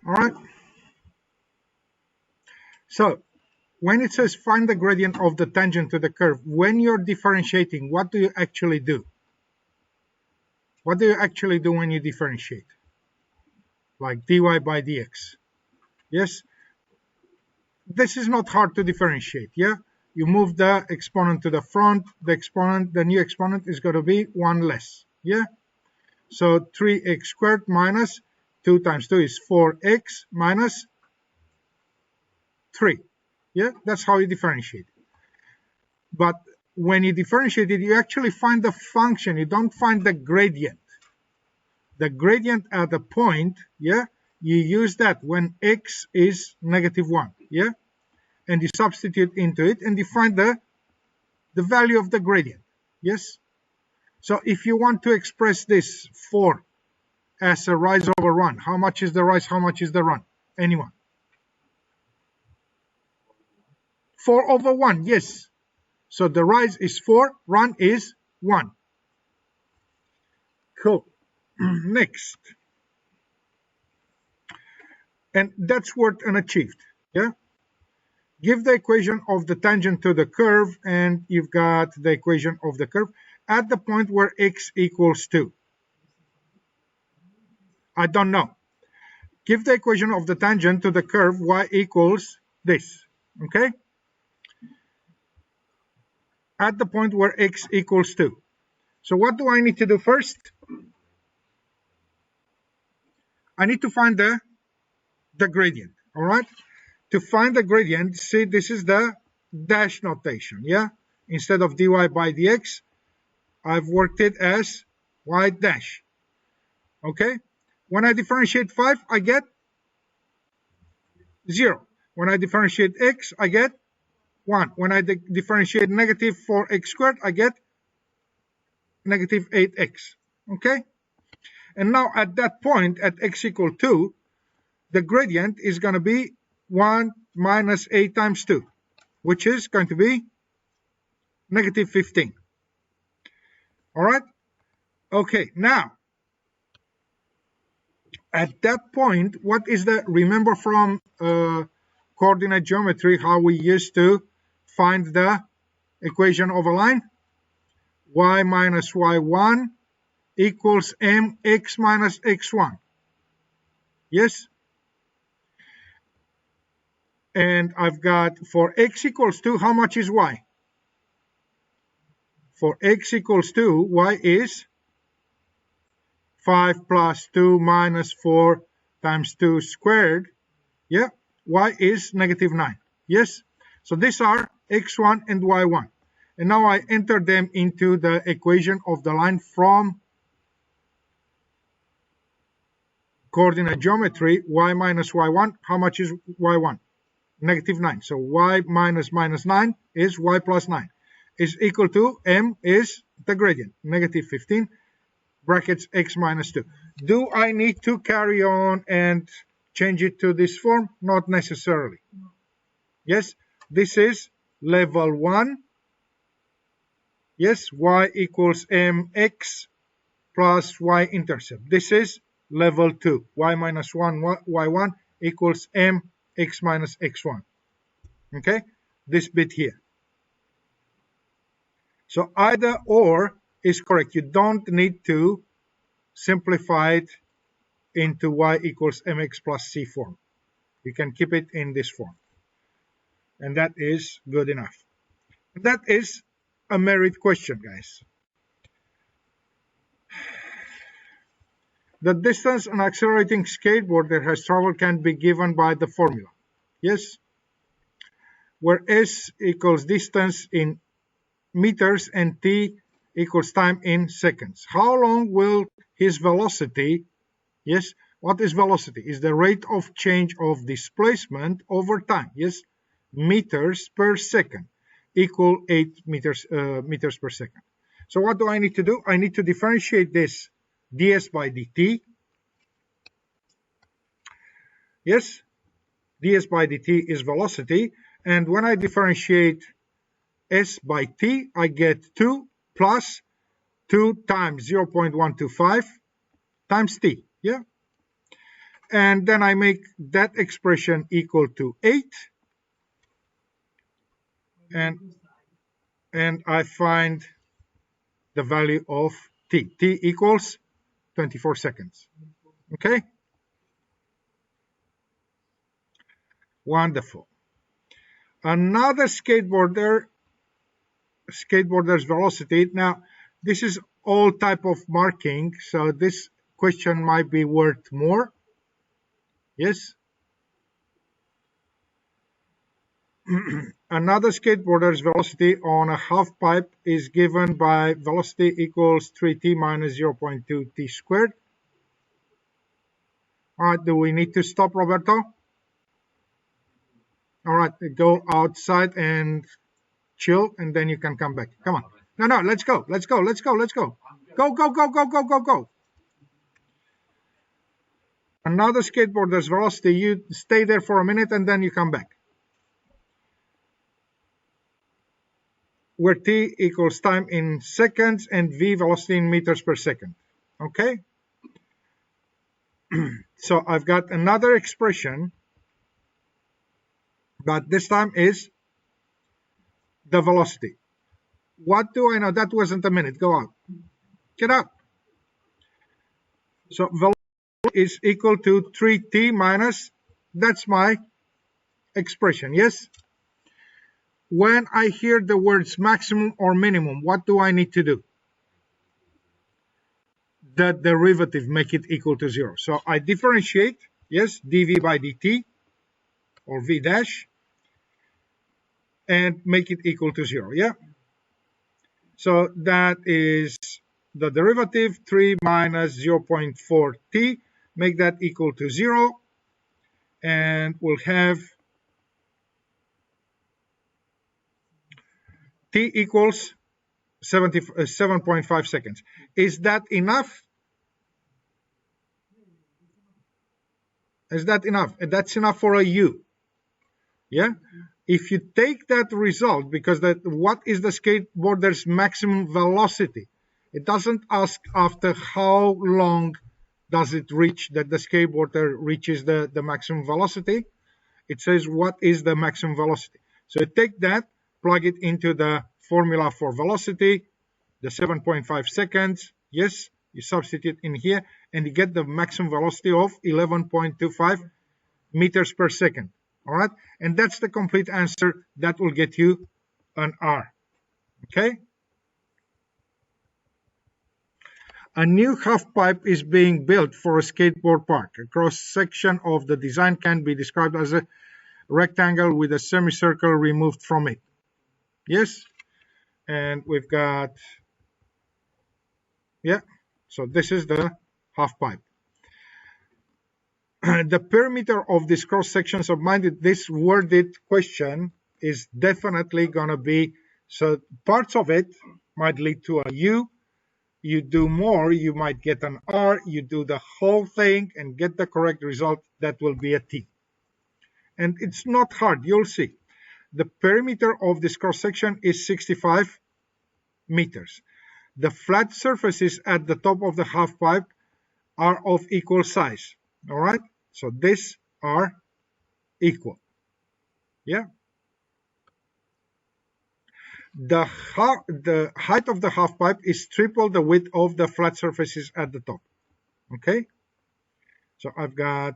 All right. So when it says find the gradient of the tangent to the curve, when you're differentiating, what do you actually do? What do you actually do when you differentiate? Like dy by dx. Yes, this is not hard to differentiate. Yeah, you move the exponent to the front, the new exponent is going to be 1 less. Yeah, so 3x squared minus 2 times 2 is 4x minus 3. Yeah, that's how you differentiate. But when you differentiate it, you actually find the function, you don't find the gradient. The gradient at a point, yeah, you use that when x is -1, yeah, and you substitute into it and you find the value of the gradient. Yes. So if you want to express this 4 as a rise over run, how much is the rise, how much is the run? Anyone? 4 over 1, yes. So the rise is 4, run is 1. Cool. Next. And that's worked and achieved. Yeah. Give the equation of the tangent to the curve, and you've got the equation of the curve at the point where x equals 2. I don't know. Give the equation of the tangent to the curve y equals this. Okay? At the point where x equals 2. So what do I need to do first? I need to find the gradient. All right? To find the gradient, see, this is the dash notation. Yeah? Instead of dy by dx, I've worked it as y dash. Okay? When I differentiate 5, I get 0. When I differentiate x, I get 1. When I differentiate negative 4x squared, I get negative 8x. Okay? And now at that point, at x equal 2, the gradient is going to be 1 minus 8 times 2, which is going to be negative 15. All right? Okay, now, at that point, what is the, remember from coordinate geometry, how we used to find the equation of a line? Y minus y1 equals mx minus x1. Yes? And I've got, for x equals 2, how much is y? For x equals 2, y is 5 plus 2 minus 4 times 2 squared. Yeah, y is negative 9. Yes? So these are x1 and y1. And now I enter them into the equation of the line from coordinate geometry. Y minus y1, how much is y1? Negative 9. So y minus minus 9 is y plus 9. Is equal to m is the gradient, negative 15, brackets x minus 2. Do I need to carry on and change it to this form? Not necessarily. Yes, this is level 1. Yes, y equals mx plus y-intercept. This is level 2. Y minus 1, y1 equals mx minus x1. Okay, this bit here. So either or is correct. You don't need to simplify it into y equals mx plus c form. You can keep it in this form. And that is good enough. That is a merit question, guys. The distance an accelerating skateboarder has traveled can be given by the formula. Yes? Where s equals distance in meters and t equals time in seconds. How long will his velocity, yes, what is velocity? Is the rate of change of displacement over time, yes, meters per second, equal 8 meters per second. So what do I need to do? I need to differentiate this ds by dt. Yes, ds by dt is velocity, and when I differentiate s by t, I get 2 plus 2 times 0.125 times t, yeah? and then I make that expression equal to 8, and I find the value of t. T equals 24 seconds. Okay? Wonderful. Another skateboarder's velocity. Now, this is all type of marking, so this question might be worth more. Yes? Another skateboarder's velocity on a half pipe is given by velocity equals 3t minus 0.2t squared. All right, do we need to stop, Roberto? All right, go outside and chill, and then you can come back. Come on. No, let's go. Let's go. Go, go, go, go, go, go, go. Another skateboarder's velocity, you stay there for a minute and then you come back. Where t equals time in seconds and v velocity in meters per second. Okay? So I've got another expression, but this time is the velocity. What do I know? That wasn't a minute. Go out. Get up. So velocity is equal to 3t minus, that's my expression, yes? When I hear the words maximum or minimum, what do I need to do? The derivative, make it equal to 0. So I differentiate, yes, dv by dt, or v dash, and make it equal to 0, yeah? So that is the derivative, 3 minus 0.4t, make that equal to 0, and we'll have t equals 7.5 seconds. Is that enough? Is that enough? That's enough for a u. Yeah? If you take that result, because what is the skateboarder's maximum velocity? It doesn't ask after how long does it reach that the skateboarder reaches the maximum velocity. It says what is the maximum velocity. So you take that, plug it into the formula for velocity, the 7.5 seconds, yes, you substitute in here, and you get the maximum velocity of 11.25 meters per second. All right, and that's the complete answer. That will get you an R. Okay. A new half pipe is being built for a skateboard park. A cross section of the design can be described as a rectangle with a semicircle removed from it. Yes, and we've got, yeah, so this is the half pipe. The perimeter of this cross section submitted, this worded question is definitely going to be, so parts of it might lead to a U. You do more, you might get an R. You do the whole thing and get the correct result, that will be a T. And it's not hard, you'll see. The perimeter of this cross section is 65 meters. The flat surfaces at the top of the half pipe are of equal size. All right, so these are equal. Yeah. The height of the half pipe is triple the width of the flat surfaces at the top. Okay, so I've got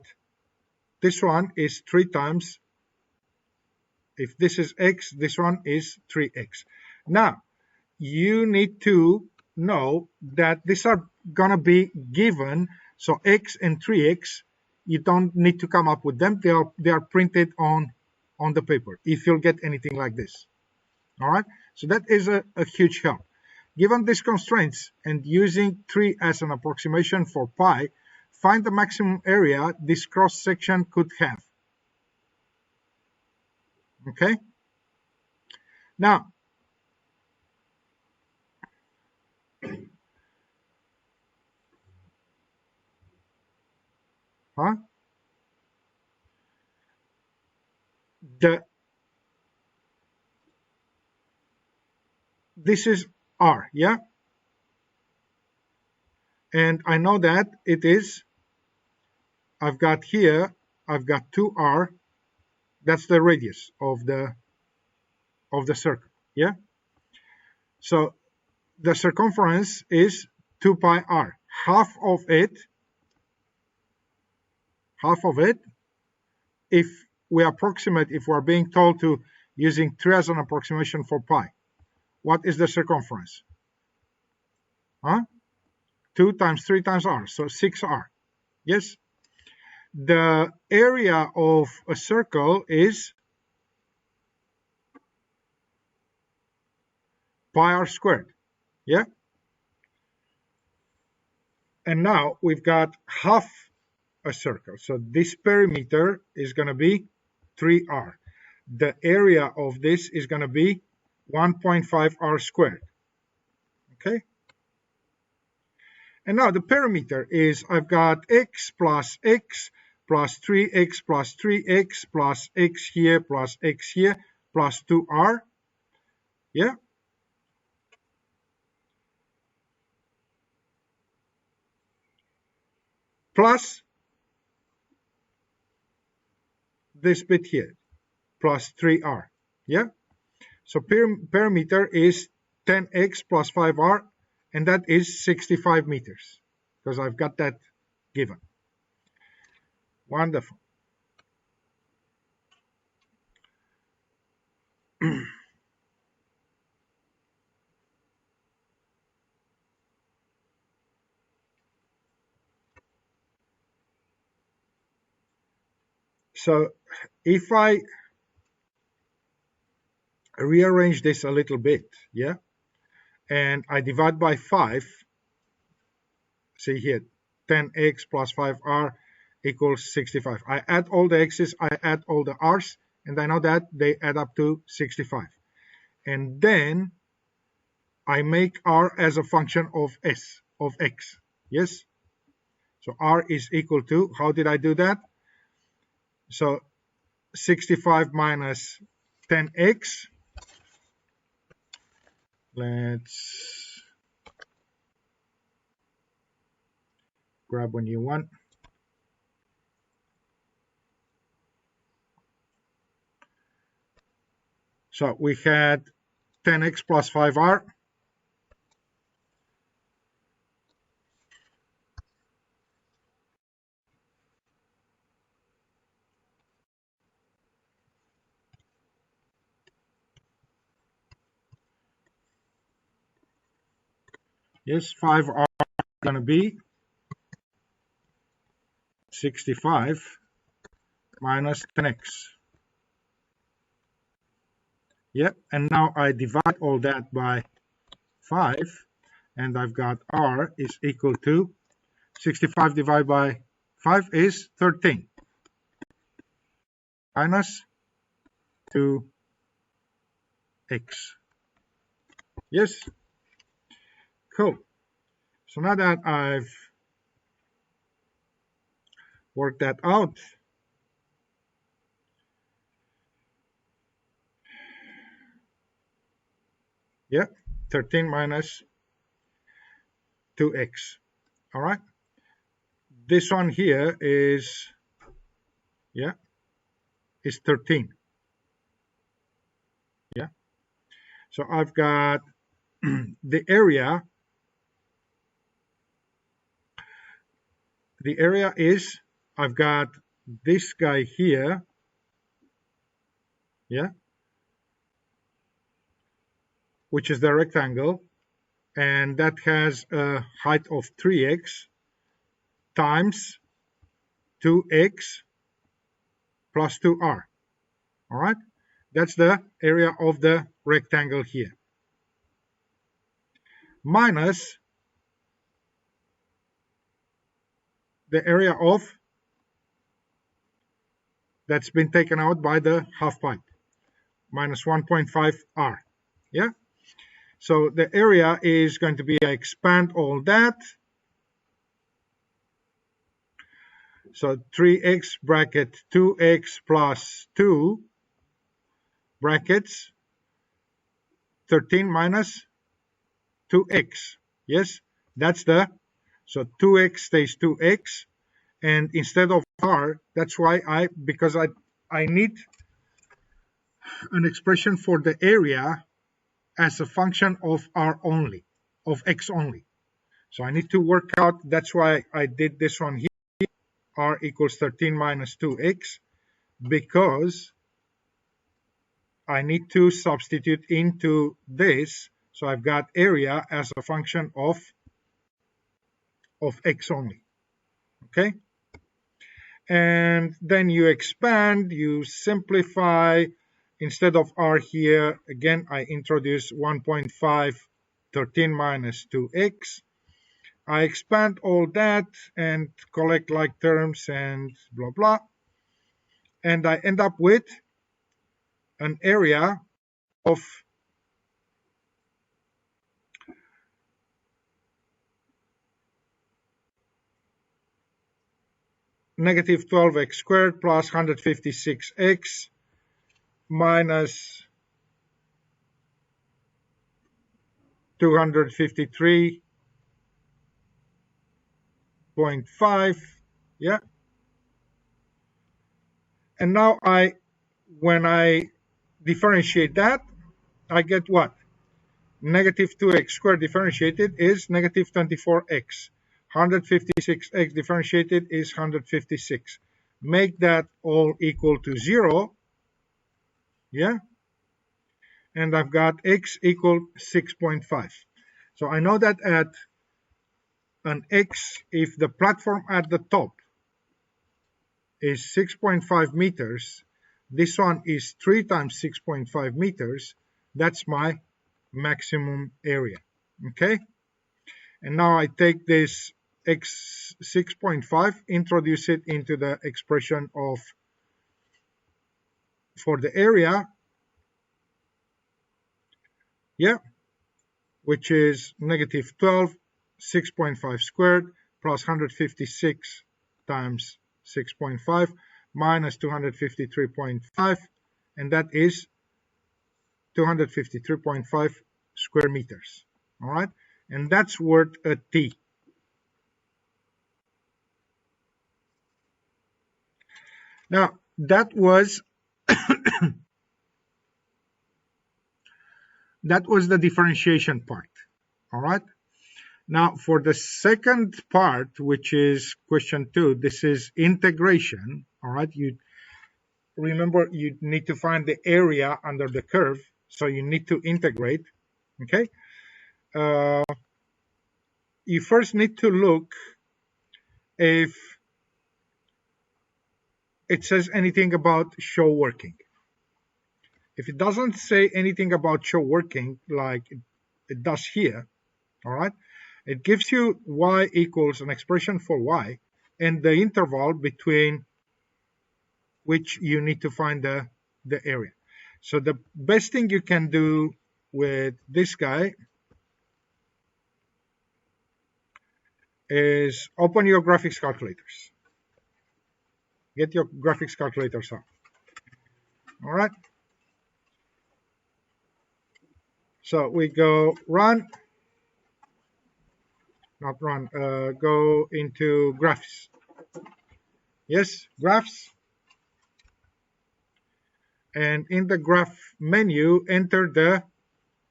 this one is 3 times. If this is x, this one is 3x. Now, you need to know that these are going to be given. So x and 3x, you don't need to come up with them. They are printed on the paper if you'll get anything like this. All right, so that is a huge help. Given these constraints and using 3 as an approximation for pi, find the maximum area this cross section could have. Okay, now this is R, yeah, and I know that it is I've got here, I've got 2r. That's the radius of the circle. Yeah. So the circumference is 2 pi r. Half of it, if we approximate, if we're being told to using 3 as an approximation for pi, what is the circumference? 2 times 3 times r, so 6r. Yes. The area of a circle is pi r squared. Yeah. And now we've got half a circle. So this perimeter is going to be 3r. The area of this is going to be 1.5 r squared. Okay. And now the perimeter is, I've got x plus 3x plus 3x plus x here plus 2r. Yeah. Plus this bit here, plus 3r. Yeah. So perimeter is 10x plus 5r, and that is 65 meters, because I've got that given. Wonderful. So if I rearrange this a little bit, yeah, and I divide by 5, see here, 10x plus 5r equals 65. I add all the x's, I add all the r's, and I know that they add up to 65. And then I make r as a function of x. Yes. So r is equal to, how did I do that? So 65 minus 10x. Let's grab a new one. So we had 10x plus 5r. Yes, 5r is going to be 65 minus 10x. Yeah, and now I divide all that by 5, and I've got r is equal to 65 divided by 5 is 13 minus 2x. Yes, cool. So now that I've worked that out, yeah, 13 minus 2x. All right. This one here is, yeah, is 13. Yeah. So I've got the area. The area is, I've got this guy here. Yeah. Which is the rectangle. And that has a height of 3x times 2x plus 2r. All right. That's the area of the rectangle here. Minus the area of that's been taken out by the half pipe, minus 1.5 r. Yeah. So the area is going to be, I expand all that. So 3x bracket 2x plus 2 brackets 13 minus 2x. Yes, that's the, so 2x stays 2x, and instead of r, that's why because I need an expression for the area as a function of r only, of x only. So I need to work out, that's why I did this one here, r equals 13 minus 2x, because I need to substitute into this. So I've got area as a function of x only, okay? And then you expand, you simplify. Instead of r here, again, I introduce 1.5, 13 minus 2x. I expand all that and collect like terms and blah, blah. And I end up with an area of negative 12x squared plus 156x minus 253.5. Yeah. And now when I differentiate that, I get what? Negative 2x squared differentiated is negative 24x. 156x differentiated is 156. Make that all equal to 0. Yeah. And I've got x equal 6.5. So I know that at an x, if the platform at the top is 6.5 meters, this one is 3 times 6.5 meters, that's my maximum area, okay? And now I take this x 6.5, introduce it into the expression for the area, yeah, which is negative 12, 6.5 squared plus 156 times 6.5 minus 253.5, and that is 253.5 square meters. All right, and that's worth a T. Now that was the differentiation part. All right. Now for the second part, which is question 2, this is integration. All right. You remember you need to find the area under the curve, so you need to integrate. Okay. You first need to look if it says anything about show working. If it doesn't say anything about show working like it does here, all right, it gives you y equals an expression for y and the interval between which you need to find the area. So the best thing you can do with this guy is open your graphics calculators. Get your graphics calculators out. All right. So we go run, not run, go into graphs. Yes, graphs. And in the graph menu, enter the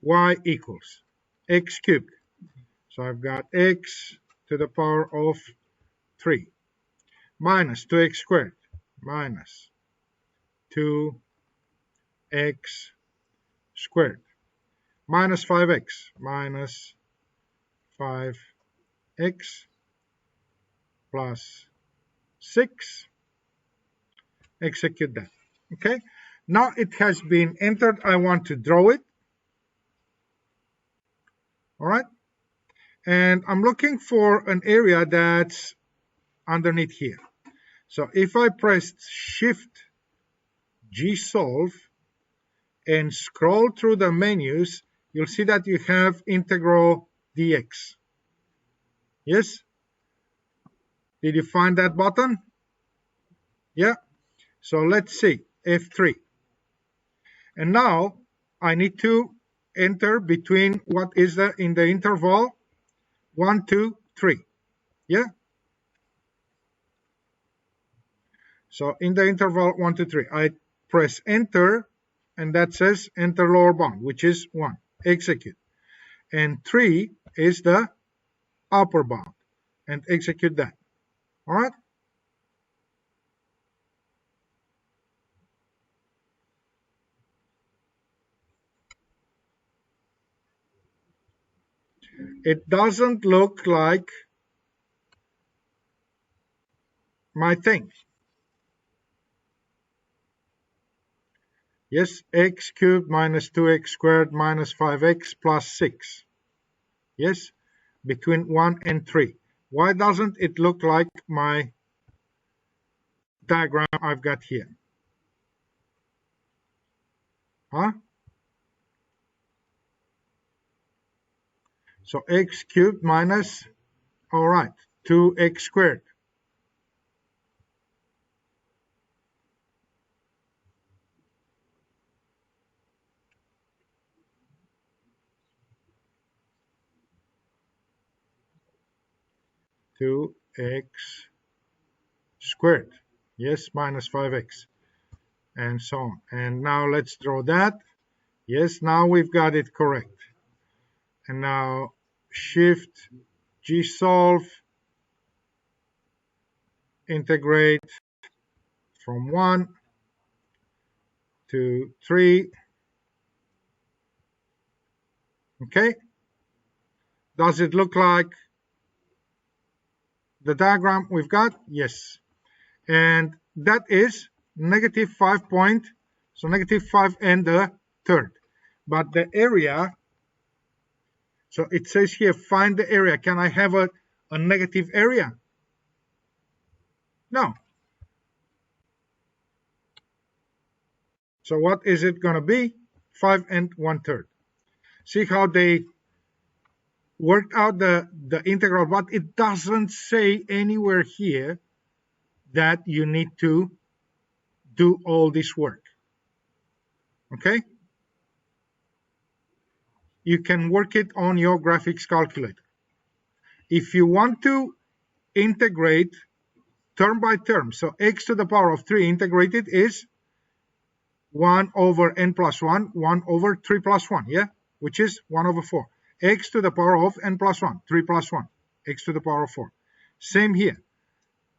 y equals x cubed. So I've got x to the power of 3 minus 2x squared minus 2x squared minus 5x minus 5x plus 6. Execute that. Okay, now it has been entered. I want to draw it. All right, and I'm looking for an area that's underneath here. So if I press Shift G solve and scroll through the menus, you'll see that you have integral dx. Yes? Did you find that button? Yeah. So let's see, F3. And now I need to enter between what is in the interval 1, 2, 3. Yeah. So in the interval 1 to 3, I press enter, and that says enter lower bound, which is 1. Execute. And 3 is the upper bound, and execute that. All right? It doesn't look like my thing. Yes, x cubed minus 2x squared minus 5x plus 6. Yes, between 1 and 3. Why doesn't it look like my diagram I've got here? Huh? So x cubed minus, all right, 2x squared. Two x squared. Yes, minus 5x. And so on. And now let's draw that. Yes, now we've got it correct. And now shift G solve, integrate from 1 to 3. Okay. Does it look like the diagram we've got? Yes. And that is negative 5 point, so negative 5 and the third. But the area, so it says here, find the area. Can I have a negative area? No. So what is it going to be? 5 and 1/3. See how they worked out the integral, but it doesn't say anywhere here that you need to do all this work. Okay? You can work it on your graphics calculator. If you want to integrate term by term, so x to the power of 3 integrated is 1 over n plus 1, 1 over 3 plus 1, yeah? Which is 1 over 4. X to the power of n plus 1, 3 plus 1, x to the power of 4. Same here,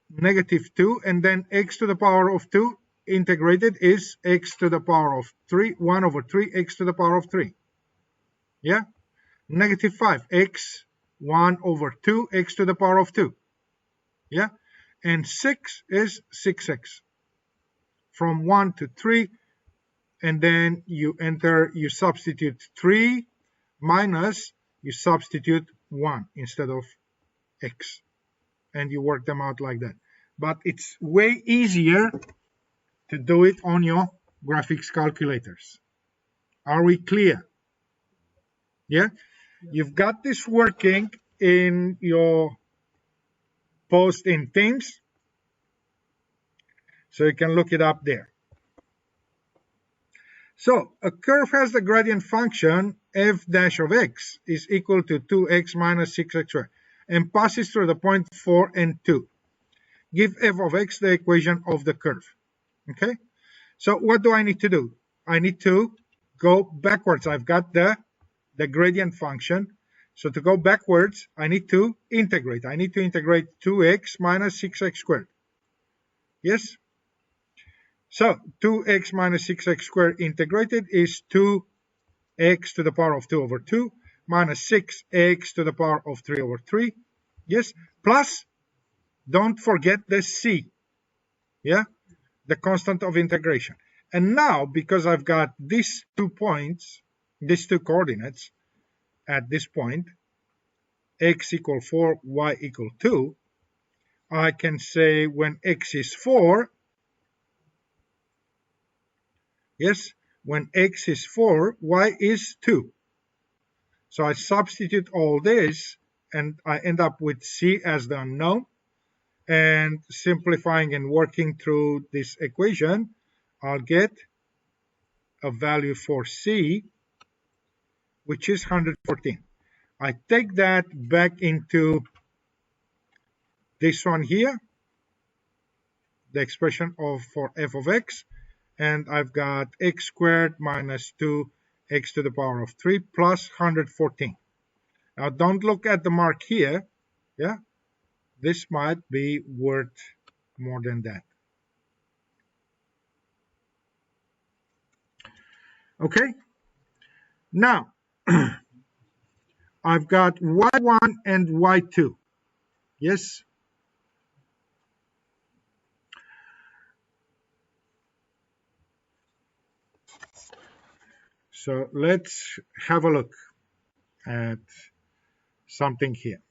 negative 2, and then x to the power of 2 integrated is x to the power of 3, 1 over 3, x to the power of 3. Yeah? Negative 5, x, 1 over 2, x to the power of 2. Yeah? And 6 is 6x. From 1 to 3, and then you substitute 3 minus, you substitute 1 instead of x. And you work them out like that. But it's way easier to do it on your graphics calculators. Are we clear? Yeah? You've got this working in your post in Teams, so you can look it up there. So a curve has the gradient function f dash of x is equal to 2x minus 6x squared and passes through the point 4 and 2. Give f of x the equation of the curve. Okay? So what do I need to do? I need to go backwards. I've got the gradient function. So to go backwards, I need to integrate. I need to integrate 2x minus 6x squared. Yes? So 2x minus 6x squared integrated is 2x to the power of 2 over 2 minus 6x to the power of 3 over 3. Yes? Plus, don't forget the c. Yeah? The constant of integration. And now, because I've got these 2 points, these 2 coordinates at this point, x equal 4, y equal 2, I can say when x is 4, yes, when x is 4, y is 2. So I substitute all this, and I end up with c as the unknown. And simplifying and working through this equation, I'll get a value for c, which is 114. I take that back into this one here, the expression for f of x, and I've got x squared minus 2x to the power of 3 plus 114. Now don't look at the mark here. Yeah, this might be worth more than that. Okay, now I've got y1 and y2. Yes, so let's have a look at something here.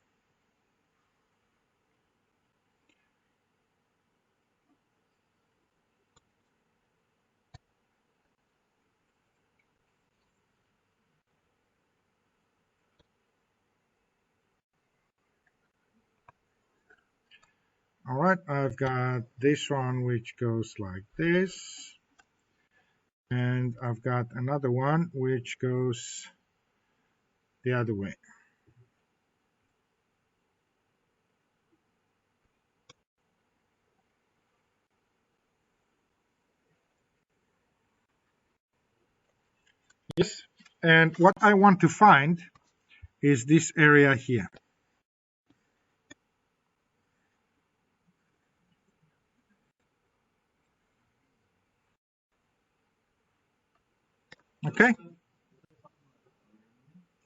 All right, I've got this one which goes like this, and I've got another one which goes the other way. Yes, and what I want to find is this area here. Okay?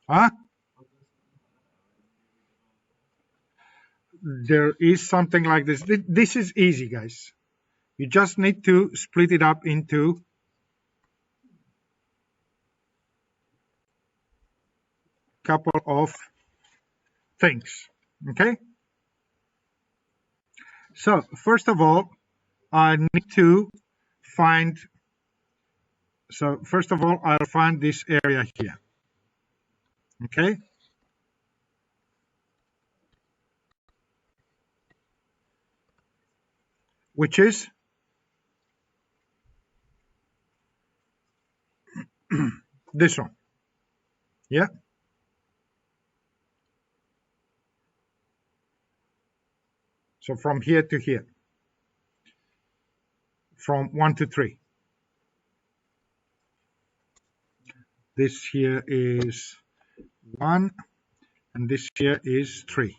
Huh? There is something like this. This is easy, guys. You just need to split it up into a couple of things. Okay? So, first of all, I need to find, so first of all, I'll find this area here. Okay? Which is this one. Yeah? So from here to here. From 1 to 3. This here is 1, and this here is 3.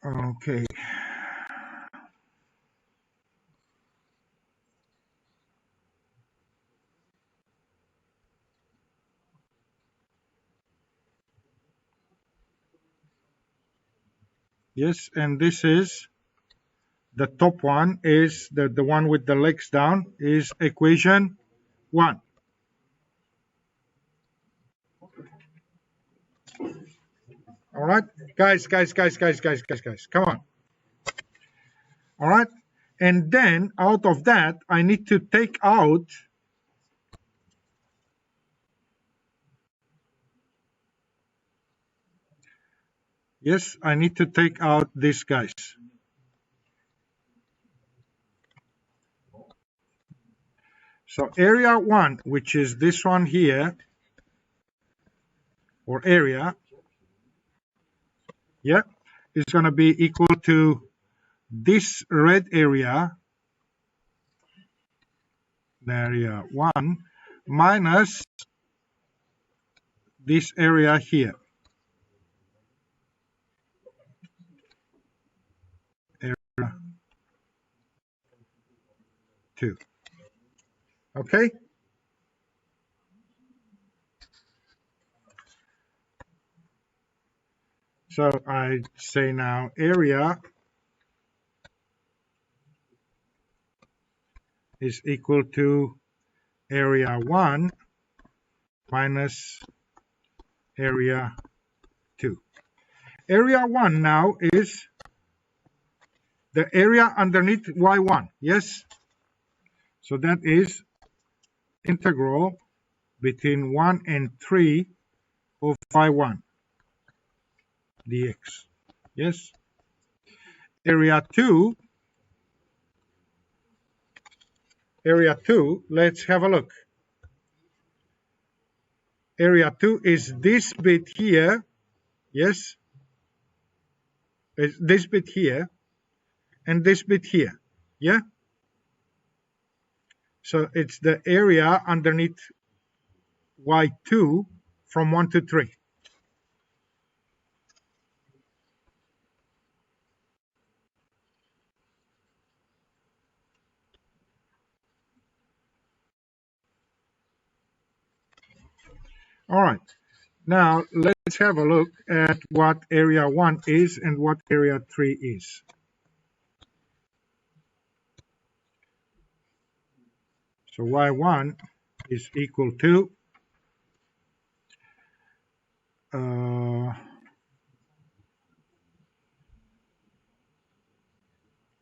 Okay. Yes, and this is the top one, is the one with the legs down, is equation 1. All right, guys, come on. All right, and then out of that, I need to take out, yes, I need to take out these guys. So area 1, which is this one here, or area, yeah, is going to be equal to this red area, area 1, minus this area here, area 2. Okay? So I say now area is equal to area 1 minus area 2. Area 1 now is the area underneath y1, yes? So that is integral between 1 and 3 of y1 dx, yes? Area 2 area 2, let's have a look. Area 2 is this bit here, yes, is this bit here, and this bit here, yeah? So it's the area underneath y2 from 1 to 3. All right, now let's have a look at what area 1 is and what area 3 is. So y1 is equal to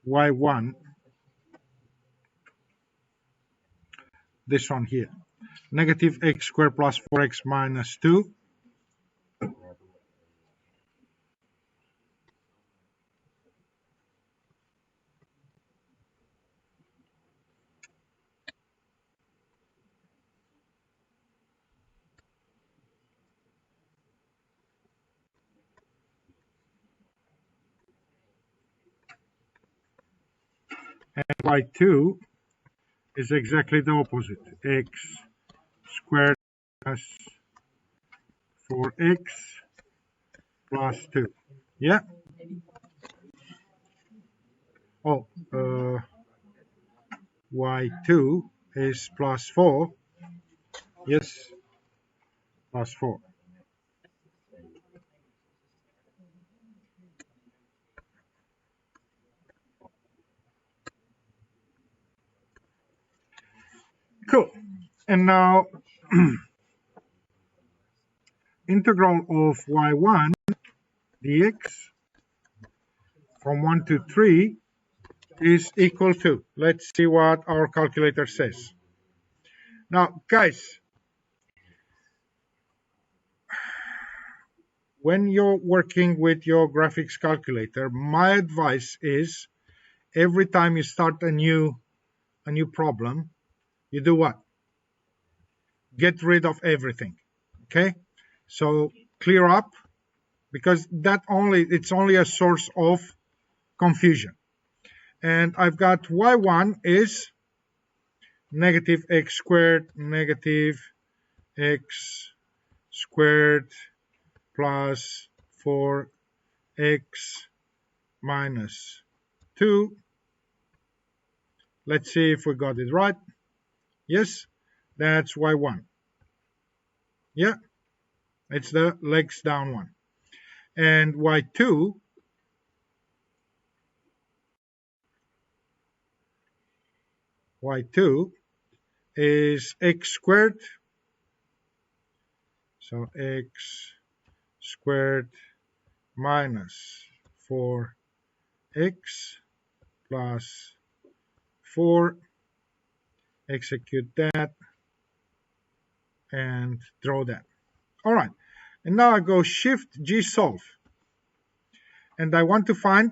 y1, this one here, negative x squared plus 4x minus 2 and y2 is exactly the opposite, x squared plus 4x plus 2. Yeah. Oh, y2 is plus 4. Yes, plus 4. Cool. And now integral of y1 dx from 1 to 3 is equal to, let's see what our calculator says. Now, guys, when you're working with your graphics calculator, my advice is every time you start a new problem, you do what? Get rid of everything. Okay? So clear up, because it's only a source of confusion. And I've got y1 is negative x squared plus 4x minus 2. Let's see if we got it right. Yes, that's y1. Yeah, it's the legs down one. And y2 is x squared. So x squared minus 4x plus 4. Execute that and draw that. All right. And now I go Shift G solve. And I want to find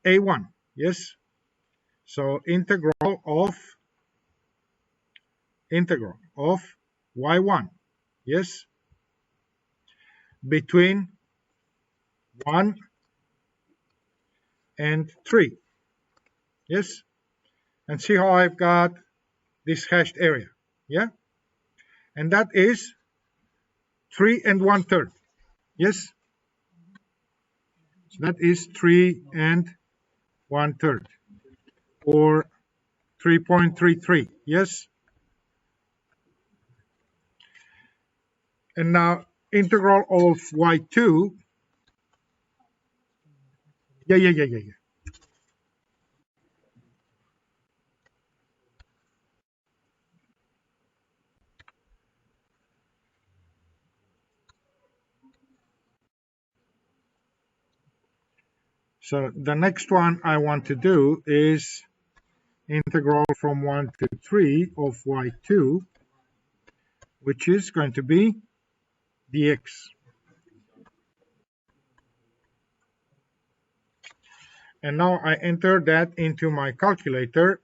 A1. Yes. So integral of y1. Yes. Between 1 and 3. Yes. And see how I've got this hashed area. Yeah. And that is 3 and 1/3. Yes. So that is 3 and 1/3, or 3.33. Yes. And now integral of y2. Yeah. So the next one I want to do is integral from 1 to 3 of y2, which is going to be dx. And now I enter that into my calculator,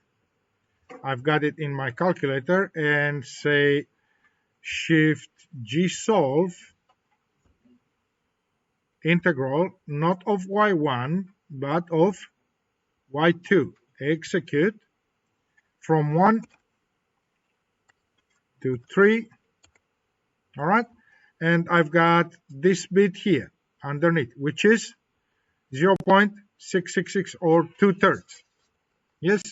I've got it in my calculator, and say shift G solve integral not of y1 but of y2. Execute from 1 to 3. All right, and I've got this bit here underneath, which is 0.666 or 2/3. Yes,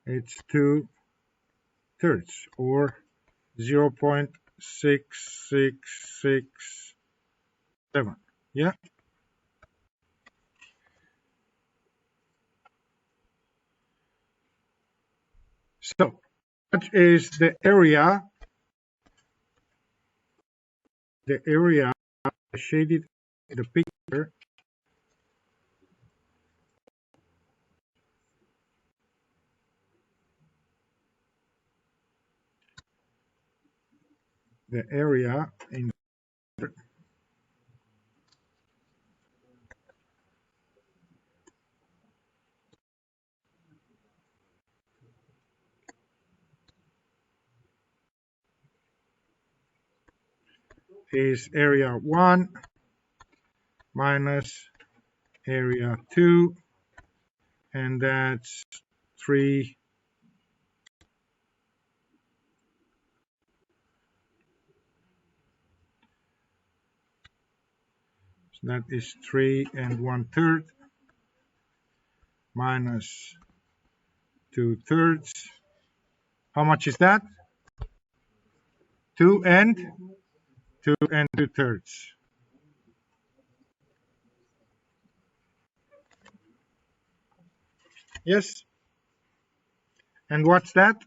it's 2/3 or 0.6667. Yeah. So that is the area shaded in the picture. The area in is area 1 minus area 2, and that's 3. So that is 3 and 1/3 minus 2/3. How much is that? 2 and 2/3. Yes. And what's that?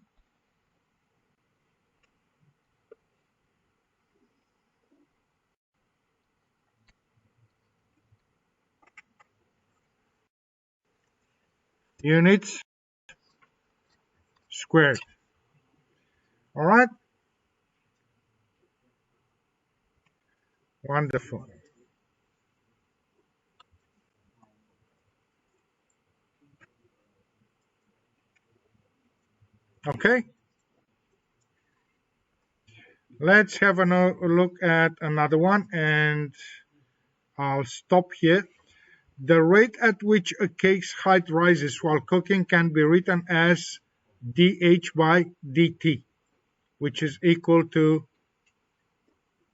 Units squared. All right. Wonderful. Okay. Let's have a look at another one, and I'll stop here. The rate at which a cake's height rises while cooking can be written as dH by dt, which is equal to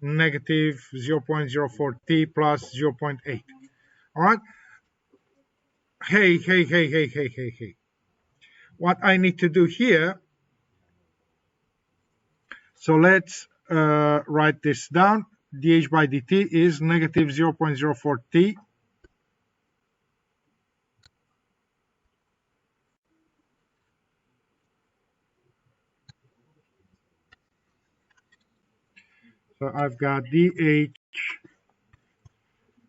negative 0.04t plus 0.8. All right. Hey. What I need to do here, so let's write this down. dH by dt is negative 0.04t So I've got dH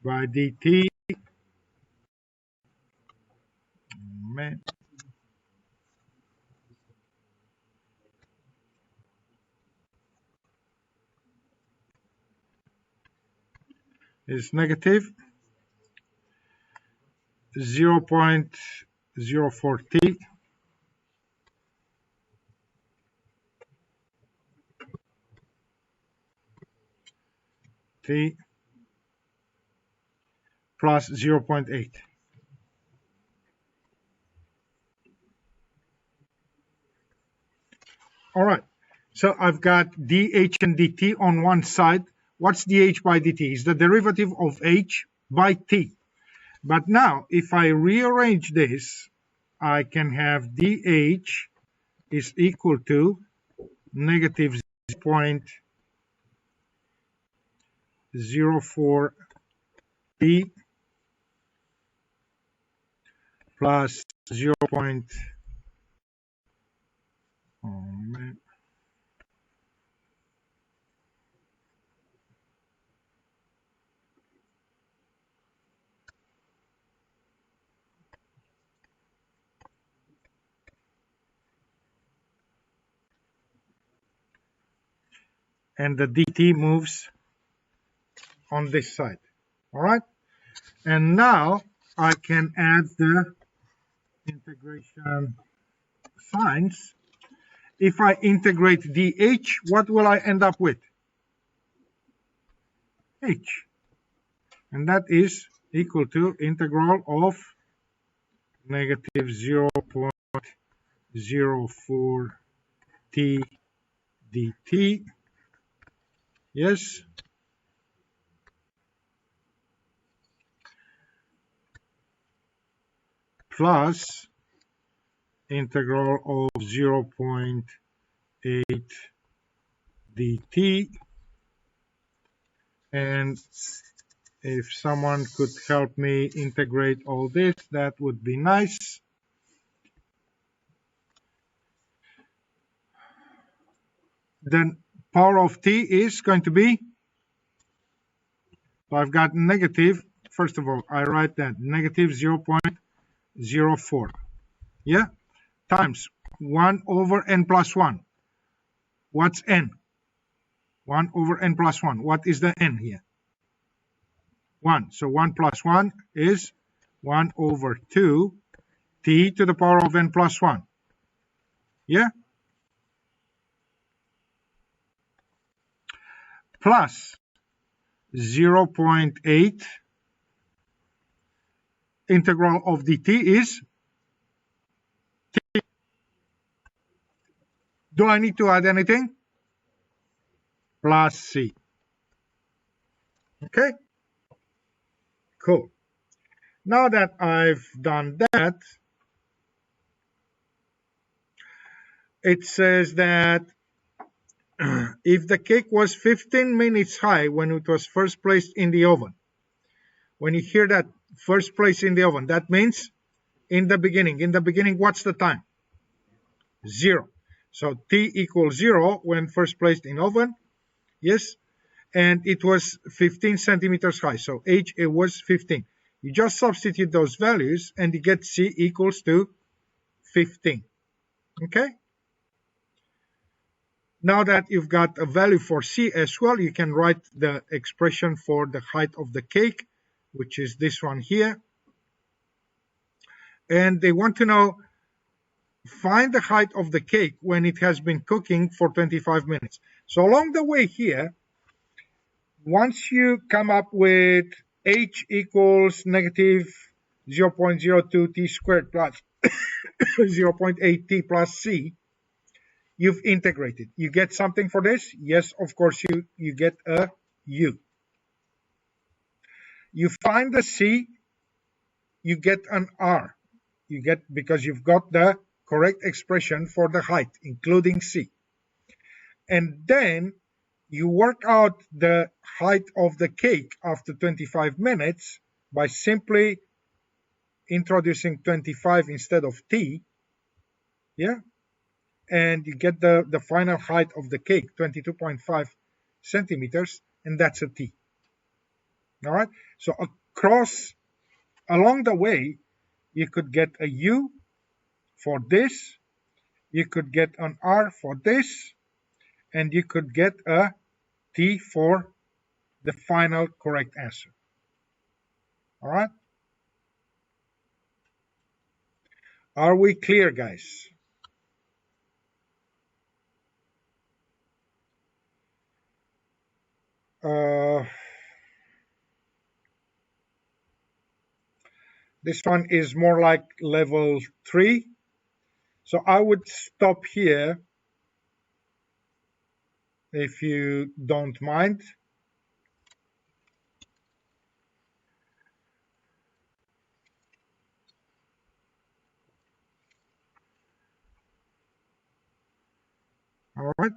by dt is negative 0.04t plus 0.8. All right. So I've got dH and dt on one side. What's dH by dt? Is the derivative of h by t. But now, if I rearrange this, I can have dH is equal to negative 0.04t plus 0. And the dt moves on this side. All right. And now I can add the integration signs. If I integrate dh, what will I end up with? H. And that is equal to integral of negative 0.04 t dt. Yes. Plus integral of 0.8 dt. And if someone could help me integrate all this, that would be nice. Then power of t is going to be, so I've got negative, first of all, I write that negative 0.04, yeah, times 1 over n plus 1. What's n? 1 over n plus 1. What is the n here? 1. So 1 plus 1 is 1 over 2 t to the power of n plus 1. Yeah? Plus 0.8 integral of dt is t. Do I need to add anything? Plus c. Okay? Cool. Now that I've done that, it says that if the cake was 15 minutes high when it was first placed in the oven, when you hear that first place in the oven, that means in the beginning. In the beginning, what's the time? 0. So t equals 0 when first placed in oven. Yes. And it was 15 centimeters high. So h, it was 15. You just substitute those values and you get c equals to 15. Okay. Now that you've got a value for c as well, you can write the expression for the height of the cake, which is this one here. And they want to know, find the height of the cake when it has been cooking for 25 minutes. So along the way here, once you come up with h equals negative 0.02 t squared plus 0.8 t plus c, you've integrated. You get something for this? Yes, of course, you get a u. You find the c, you get an r. You get, because you've got the correct expression for the height, including c. And then you work out the height of the cake after 25 minutes by simply introducing 25 instead of t, yeah, and you get the final height of the cake, 22.5 centimeters, and that's a t. All right, so along the way, you could get a u for this, you could get an r for this, and you could get a t for the final correct answer. All right, are we clear, guys? This one is more like level 3. So I would stop here if you don't mind. All right.